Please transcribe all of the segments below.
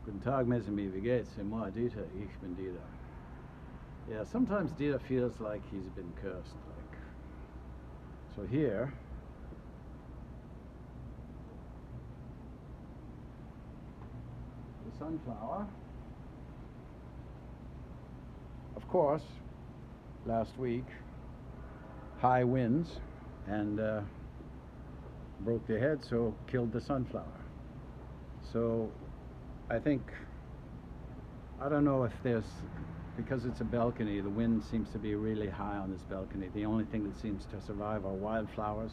Guten Tag, Messer, wie geht's? C'est moi, Dieter. Ich bin Dieter. Yeah, sometimes Dieter feels like he's been cursed. Like, so here, the sunflower. Of course, last week, high winds and broke the head, so killed the sunflower. So I don't know if there's, because it's a balcony, the wind seems to be really high on this balcony. The only thing that seems to survive are wildflowers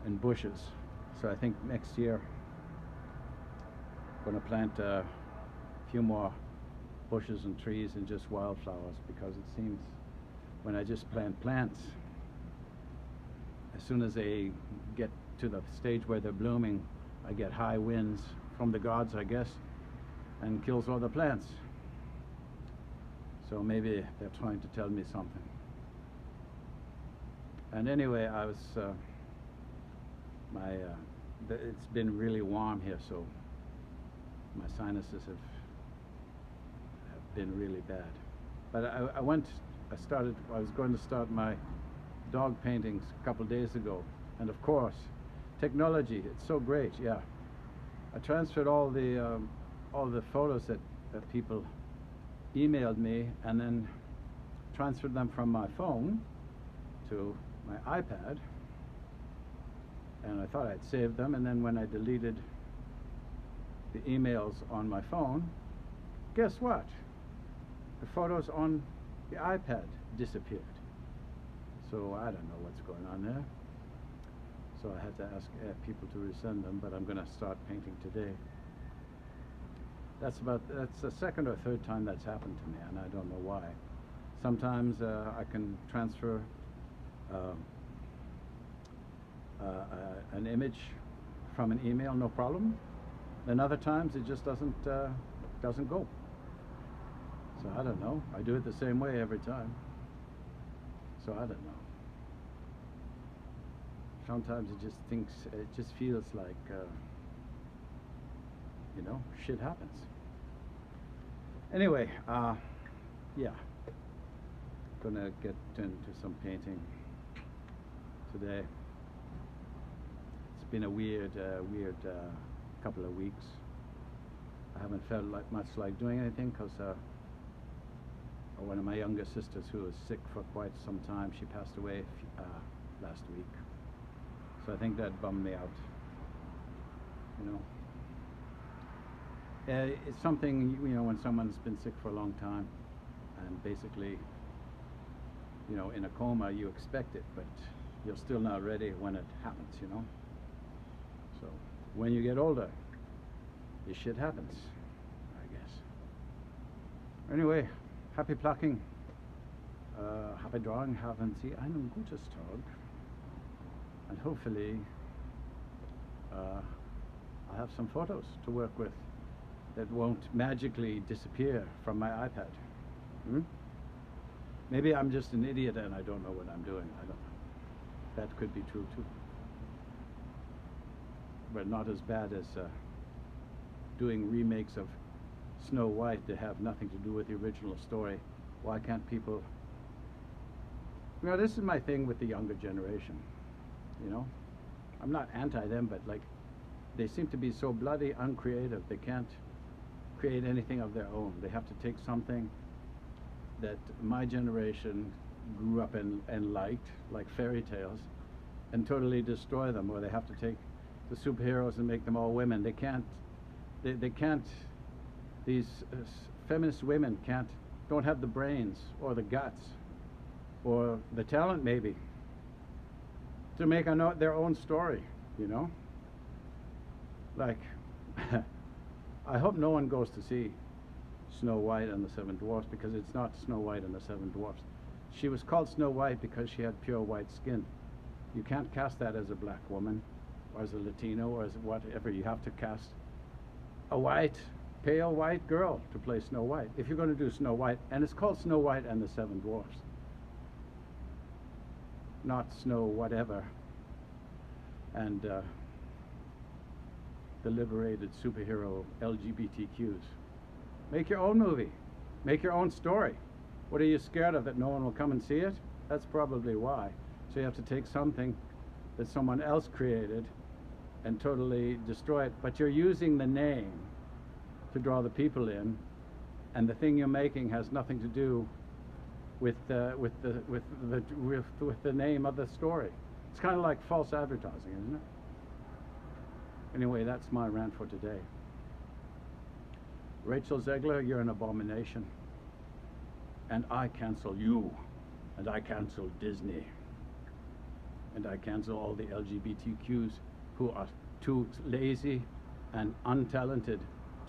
and bushes. So I think next year I'm going to plant a few more bushes and trees and just wildflowers, because it seems when I just plant plants, as soon as they get to the stage where they're blooming, I get high winds from the gods, I guess, and kills all the plants. So maybe they're trying to tell me something. And anyway, I was it's been really warm here, so my sinuses have been really bad. But I was going to start my dog paintings a couple days ago, and of course, technology, it's so great. Yeah, I transferred all the photos that people emailed me, and then transferred them from my phone to my iPad, and I thought I'd saved them, and then when I deleted the emails on my phone, guess what? The photos on the iPad disappeared. So I don't know what's going on there. So I had to ask people to resend them, but I'm going to start painting today. That's the second or third time that's happened to me, and I don't know why. Sometimes I can transfer an image from an email, no problem. Then other times it just doesn't go. So I don't know. I do it the same way every time. So I don't know. Sometimes it just feels like, shit happens. Anyway, yeah, gonna get into some painting today. It's been a weird couple of weeks. I haven't felt much like doing anything, because one of my younger sisters, who was sick for quite some time, she passed away last week. So I think that bummed me out. It's something, when someone's been sick for a long time and basically, in a coma, you expect it, but you're still not ready when it happens, So when you get older, this shit happens, I guess. Anyway, happy plucking, happy drawing, haben Sie einen gutes Tag. And hopefully I'll have some photos to work with that won't magically disappear from my iPad. Maybe I'm just an idiot and I don't know what I'm doing. I don't know. That could be true too. But not as bad as doing remakes of Snow White that have nothing to do with the original story. Why can't people... this is my thing with the younger generation. I'm not anti them, but they seem to be so bloody uncreative. They can't create anything of their own. They have to take something that my generation grew up and liked, like fairy tales, and totally destroy them. Or they have to take the superheroes and make them all women. They can't. They can't. These feminist women don't have the brains or the guts or the talent, maybe, to make their own story, Like, I hope no one goes to see Snow White and the Seven Dwarfs, because it's not Snow White and the Seven Dwarfs. She was called Snow White because she had pure white skin. You can't cast that as a black woman, or as a Latino, or as whatever. You have to cast a pale white girl to play Snow White, if you're going to do Snow White. And it's called Snow White and the Seven Dwarfs, not Snow whatever. And the liberated superhero LGBTQs. Make your own movie. Make your own story. What are you scared of, that no one will come and see it? That's probably why. So you have to take something that someone else created and totally destroy it. But you're using the name to draw the people in, and the thing you're making has nothing to do with the name of the story. It's kind of like false advertising, isn't it? Anyway, that's my rant for today. Rachel Zegler, you're an abomination. And I cancel you. And I cancel Disney. And I cancel all the LGBTQs who are too lazy and untalented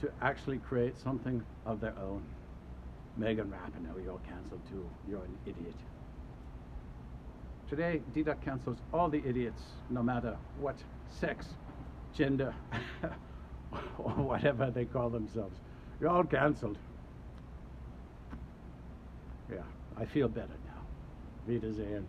to actually create something of their own. Megan Rapinoe, you're cancelled too. You're an idiot. Today, Dita cancels all the idiots, no matter what sex, gender, or whatever they call themselves. You're all cancelled. Yeah, I feel better now. Wiedersehen.